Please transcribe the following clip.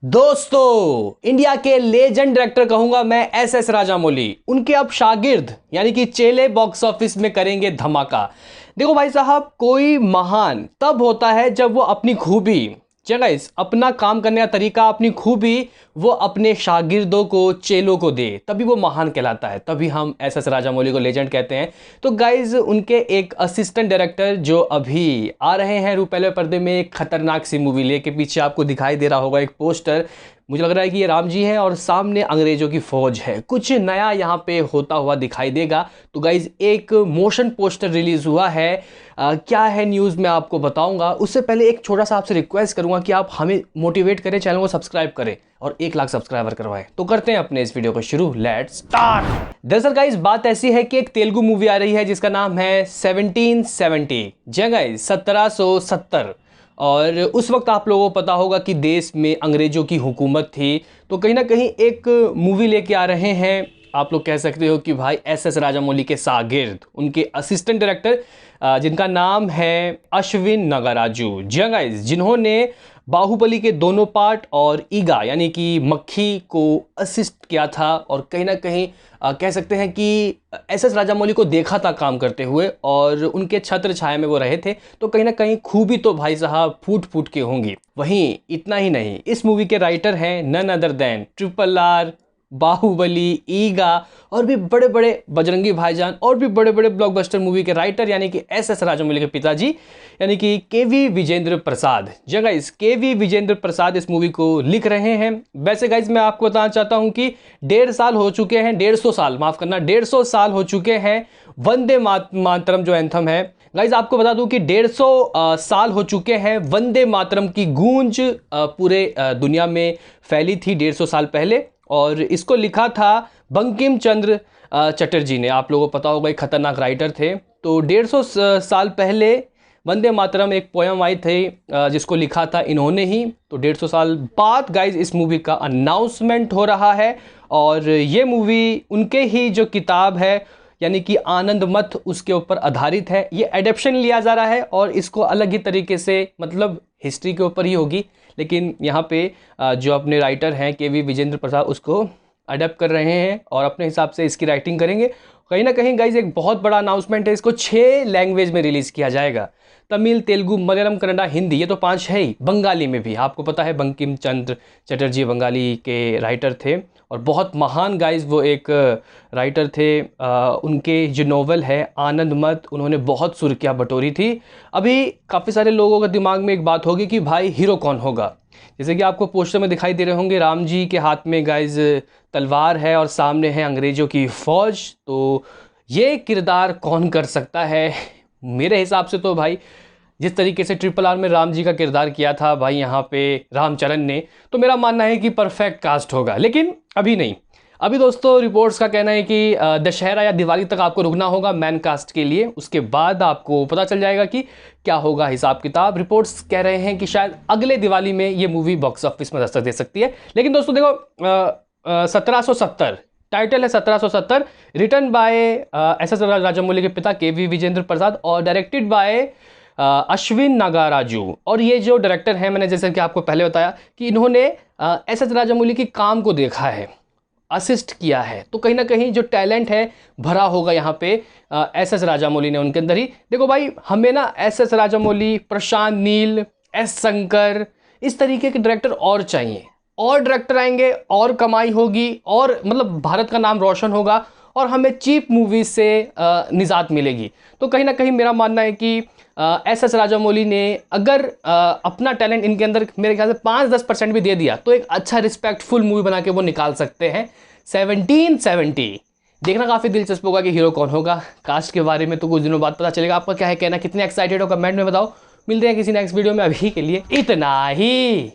दोस्तों, इंडिया के legend director कहूंगा मैं एस राजामौली। उनके अब शागिर्द यानी कि चेले बॉक्स ऑफिस में करेंगे धमाका। देखो भाई साहब, कोई महान तब होता है जब वो अपनी खूबी गाइस अपना काम करने का तरीका, अपनी खूबी वो अपने शागिर्दों को, चेलों को दे, तभी वो महान कहलाता है। तभी हम एस राजामौली को लेजेंड कहते हैं। तो गाइज उनके एक असिस्टेंट डायरेक्टर जो अभी आ रहे हैं रूपहले पर्दे में एक खतरनाक सी मूवी लेके, पीछे आपको दिखाई दे रहा होगा एक पोस्टर। मुझे लग रहा है कि ये राम जी हैं और सामने अंग्रेजों की फौज है। कुछ नया यहाँ पे होता हुआ दिखाई देगा। तो गाइज एक मोशन पोस्टर रिलीज हुआ है। क्या है न्यूज़ में आपको बताऊंगा। उससे पहले एक छोटा सा आपसे रिक्वेस्ट करूंगा कि आप हमें मोटिवेट करें, चैनल को सब्सक्राइब करें और 1 लाख सब्सक्राइबर करवाएं। तो करते हैं अपने इस वीडियो को शुरू। Let's start. दरअसल गाइज बात ऐसी है कि एक तेलुगु मूवी आ रही है जिसका नाम है 1770। जी गाइज 1770। और उस वक्त आप लोगों को पता होगा कि देश में अंग्रेजों की हुकूमत थी। तो कहीं ना कहीं एक मूवी लेके आ रहे हैं। आप लोग कह सकते हो कि भाई एस राजामौली के शागिर्द, उनके असिस्टेंट डायरेक्टर जिनका नाम है अश्विन नागराजू, जी गाइस, जिन्होंने बाहुबली के दोनों पार्ट और ईगा यानी कि मक्खी को असिस्ट किया था। और कहीं ना कहीं कह सकते हैं कि एस राजामौली को देखा था काम करते हुए और उनके छत्र छाया में वो रहे थे। तो कहीं ना कहीं खूबी तो भाई साहब फूट फूट के होंगी। वहीं इतना ही नहीं, इस मूवी के राइटर हैं none other than RRR, Baahubali, Eega और भी बड़े बड़े, बजरंगी भाईजान और भी बड़े बड़े ब्लॉकबस्टर मूवी के राइटर यानी कि एस राजामौली के पिताजी यानी कि KV विजेंद्र प्रसाद। जी गाइस, KV विजेंद्र प्रसाद इस मूवी को लिख रहे हैं। वैसे गाइस मैं आपको बताना चाहता हूं कि 1.5 साल हो चुके हैं, 150 साल, माफ करना, 150 साल हो चुके हैं वंदे मातरम जो एंथम है। गाइज आपको बता दूं कि 150 साल हो चुके हैं वंदे मातरम की गूंज पूरे दुनिया में फैली थी 150 साल पहले। और इसको लिखा था बंकिम चंद्र चटर्जी ने। आप लोगों को पता होगा एक खतरनाक राइटर थे। तो 150 साल पहले वंदे मातरम एक पोयम आई थी जिसको लिखा था इन्होंने ही। तो 150 साल बाद गाइज इस मूवी का अनाउंसमेंट हो रहा है। और ये मूवी उनके ही जो किताब है यानी कि आनंद मठ, उसके ऊपर आधारित है। ये एडेप्शन लिया जा रहा है और इसको अलग ही तरीके से, मतलब हिस्ट्री के ऊपर ही होगी, लेकिन यहाँ पे जो अपने राइटर हैं KV विजेंद्र प्रसाद उसको अडेप्ट कर रहे हैं और अपने हिसाब से इसकी राइटिंग करेंगे। कहीं ना कहीं गाइज एक बहुत बड़ा अनाउंसमेंट है। इसको 6 लैंग्वेज में रिलीज़ किया जाएगा। तमिल, तेलुगु, मलयालम, कन्नड़ा, हिंदी, ये तो 5 है ही। बंगाली में भी आपको पता है बंकिम चंद्र चटर्जी बंगाली के राइटर थे और बहुत महान गाइज वो एक राइटर थे। उनके जो नोवेल है आनंद मठ, उन्होंने बहुत सुर्खियाँ बटोरी थी। अभी काफ़ी सारे लोगों के दिमाग में एक बात होगी कि भाई हीरो कौन होगा। जैसे कि आपको पोस्टर में दिखाई दे रहे होंगे, राम जी के हाथ में गाइज तलवार है और सामने है अंग्रेजों की फौज। तो ये किरदार कौन कर सकता है? मेरे हिसाब से तो भाई जिस तरीके से RRR में राम जी का किरदार किया था भाई यहाँ पे रामचरण ने, तो मेरा मानना है कि परफेक्ट कास्ट होगा। लेकिन अभी नहीं। अभी दोस्तों रिपोर्ट्स का कहना है कि दशहरा या दिवाली तक आपको रुकना होगा मैन कास्ट के लिए। उसके बाद आपको पता चल जाएगा कि क्या होगा हिसाब किताब। रिपोर्ट्स कह रहे हैं कि शायद अगले दिवाली में ये मूवी बॉक्स ऑफिस में दस्तक दे सकती है। लेकिन दोस्तों देखो, 1770 टाइटल है, 1770, रिटन बाय एस राजामौली के पिता KV विजेंद्र प्रसाद और डायरेक्टेड बाय अश्विन नागराजू। और ये जो डायरेक्टर हैं, मैंने जैसे कि आपको पहले बताया कि इन्होंने एस राजामौली के काम को देखा है, असिस्ट किया है। तो कहीं ना कहीं जो टैलेंट है भरा होगा यहाँ पे एस राजामौली ने उनके अंदर ही। देखो भाई, हमें ना एस राजामौली, प्रशांत नील, S शंकर, इस तरीके के डायरेक्टर और चाहिए। और डायरेक्टर आएंगे और कमाई होगी और मतलब भारत का नाम रोशन होगा और हमें चीप मूवीज से निजात मिलेगी। तो कहीं ना कहीं मेरा मानना है कि एस राजामौली ने अगर अपना टैलेंट इनके अंदर मेरे ख्याल से 5-10% भी दे दिया तो एक अच्छा रिस्पेक्टफुल मूवी बना के वो निकाल सकते हैं। 1770 देखना काफ़ी दिलचस्प होगा कि हीरो कौन होगा। कास्ट के बारे में तो कुछ दिनों बाद पता चलेगा। आपका क्या है कहना, कितने एक्साइटेड हो कमेंट में बताओ। मिलते हैं किसी नेक्स्ट वीडियो में। अभी के लिए इतना ही।